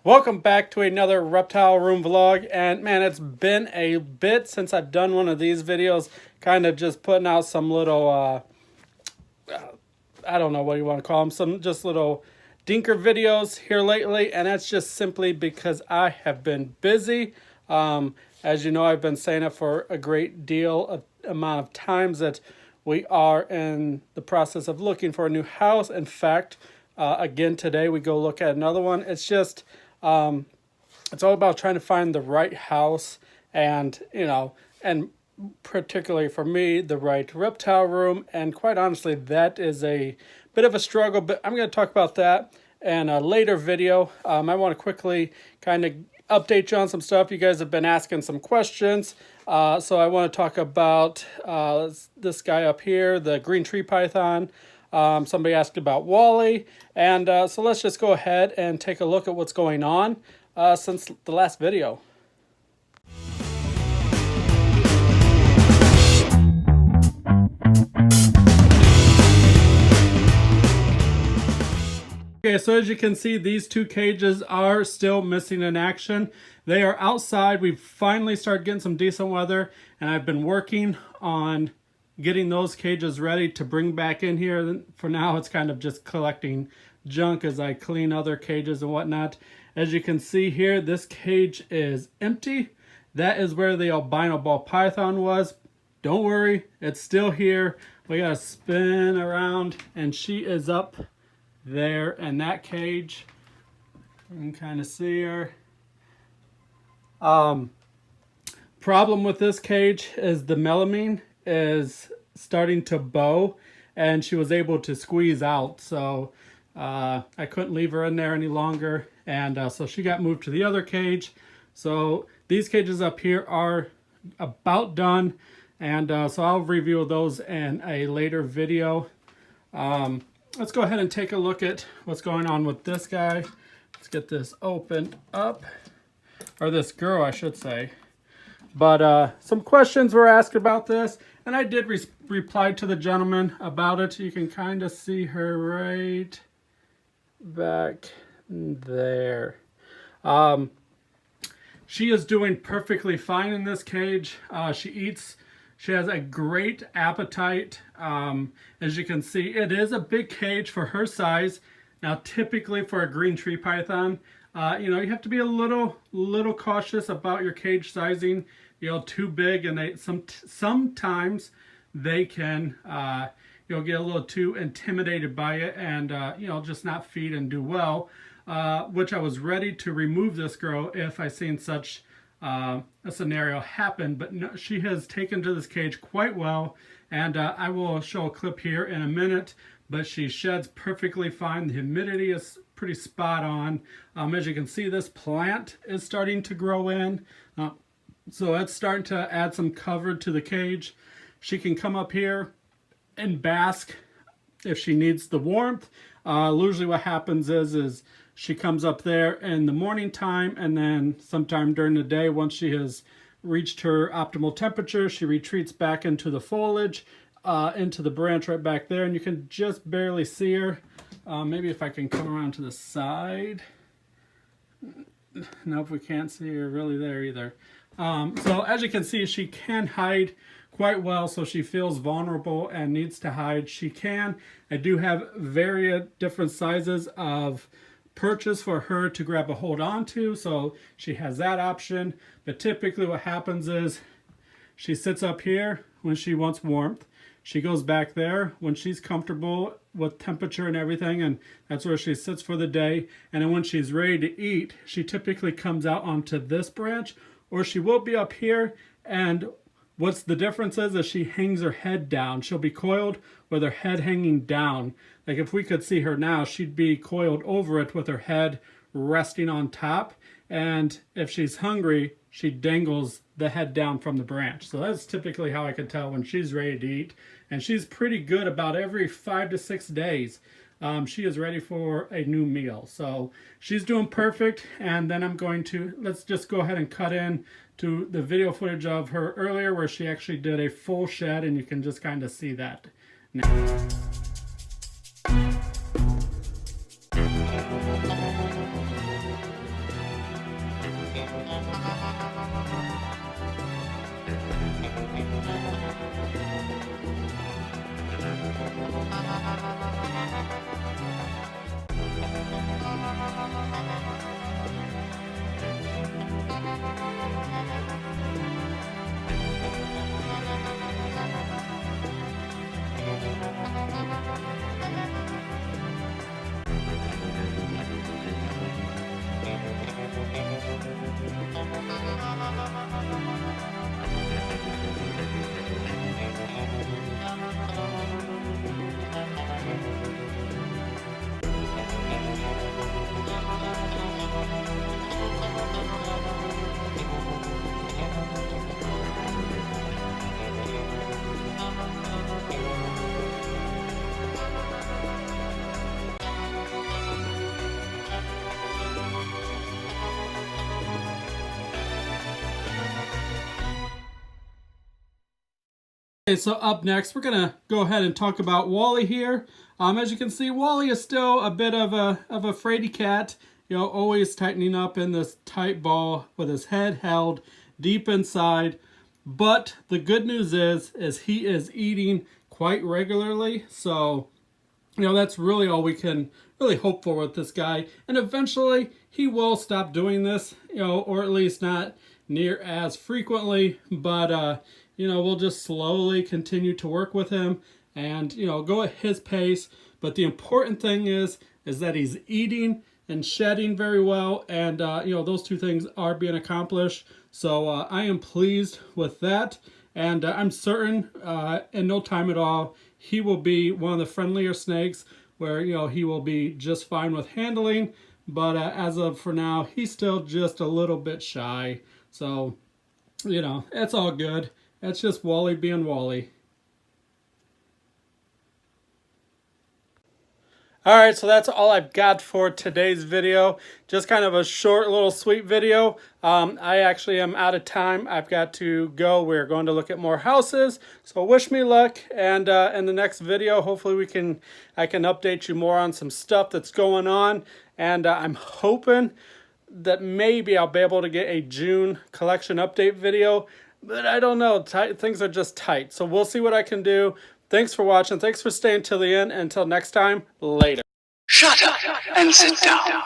Welcome back to another reptile room vlog, and man, it's been a bit since I've done one of these videos, kind of just putting out some little I don't know what you want to call them, some just little dinker videos here lately, and that's just simply because I have been busy. As you know, I've been saying it for a great deal of amount of times that we are in the process of looking for a new house. In fact, again today we go look at another one. It's just it's all about trying to find the right house, and and particularly for me, the right reptile room. And quite honestly, that is a bit of a struggle, but I'm going to talk about that in a later video. I want to quickly kind of update you on some stuff. You guys have been asking some questions, so I want to talk about this guy up here, the green tree python. Somebody asked about Wally, and so let's just go ahead and take a look at what's going on since the last video. Okay, so as you can see, these two cages are still missing in action. They are outside. We've finally started getting some decent weather, and I've been working on getting those cages ready to bring back in here. For now, it's kind of just collecting junk as I clean other cages and whatnot. As you can see here, this cage is empty. That is where the albino ball python was. Don't worry, it's still here. We gotta spin around, and she is up there in that cage. You can kind of see her. Problem with this cage is the melamine is starting to bow, and she was able to squeeze out, so I couldn't leave her in there any longer, and so she got moved to the other cage. So these cages up here are about done, and so I'll review those in a later video. Let's go ahead and take a look at what's going on with this guy. Let's get this opened up, or this girl I should say. But some questions were asked about this, and I did reply to the gentleman about it. You can kind of see her right back there. She is doing perfectly fine in this cage. She eats. She has a great appetite. As you can see, it is a big cage for her size. Now, typically for a green tree python, you have to be a little cautious about your cage sizing. Too big, and sometimes they can get a little too intimidated by it, and just not feed and do well. Which I was ready to remove this girl if I seen such a scenario happen, but no, she has taken to this cage quite well, and I will show a clip here in a minute. But she sheds perfectly fine. The humidity is pretty spot on. As you can see, this plant is starting to grow in. So it's starting to add some cover to the cage. She can come up here and bask if she needs the warmth. Usually what happens is she comes up there in the morning time, and then sometime during the day, once she has reached her optimal temperature, she retreats back into the foliage, into the branch right back there, and you can just barely see her. Maybe if I can come around to the side. Nope, we can't see her really there either. So as you can see, she can hide quite well, so she feels vulnerable and needs to hide. She can. I do have various different sizes of purchase for her to grab a hold on to, so she has that option. But typically what happens is she sits up here when she wants warmth. She goes back there when she's comfortable with temperature and everything, and that's where she sits for the day. And then when she's ready to eat, she typically comes out onto this branch, or she will be up here. And what's the difference is she hangs her head down. She'll be coiled with her head hanging down. Like if we could see her now, she'd be coiled over it with her head resting on top. And if she's hungry, she dangles the head down from the branch. So that's typically how I can tell when she's ready to eat. And she's pretty good about every 5 to 6 days. She is ready for a new meal. So she's doing perfect. And then let's just go ahead and cut in to the video footage of her earlier where she actually did a full shed, and you can just kind of see that now. Okay, so up next, we're gonna go ahead and talk about Wally here. As you can see, Wally is still a bit of a fraidy cat. You know, always tightening up in this tight ball with his head held deep inside. But the good news is he is eating quite regularly. So, you know, that's really all we can really hope for with this guy. And eventually he will stop doing this, you know, or at least not near as frequently. But, you know, we'll just slowly continue to work with him and, you know, go at his pace. But the important thing is that he's eating and shedding very well. And, you know, those two things are being accomplished. So I am pleased with that. And I'm certain in no time at all, he will be one of the friendlier snakes where, you know, he will be just fine with handling. But as of for now, he's still just a little bit shy. So, you know, it's all good. That's just Wally being Wally. Alright, so that's all I've got for today's video. Just kind of a short little sweet video. I actually am out of time. I've got to go. We're going to look at more houses. So wish me luck. And in the next video, hopefully I can update you more on some stuff that's going on. And I'm hoping that maybe I'll be able to get a June collection update video. But I don't know. Things are just tight. So we'll see what I can do. Thanks for watching. Thanks for staying till the end. Until next time, later. Shut up and sit down.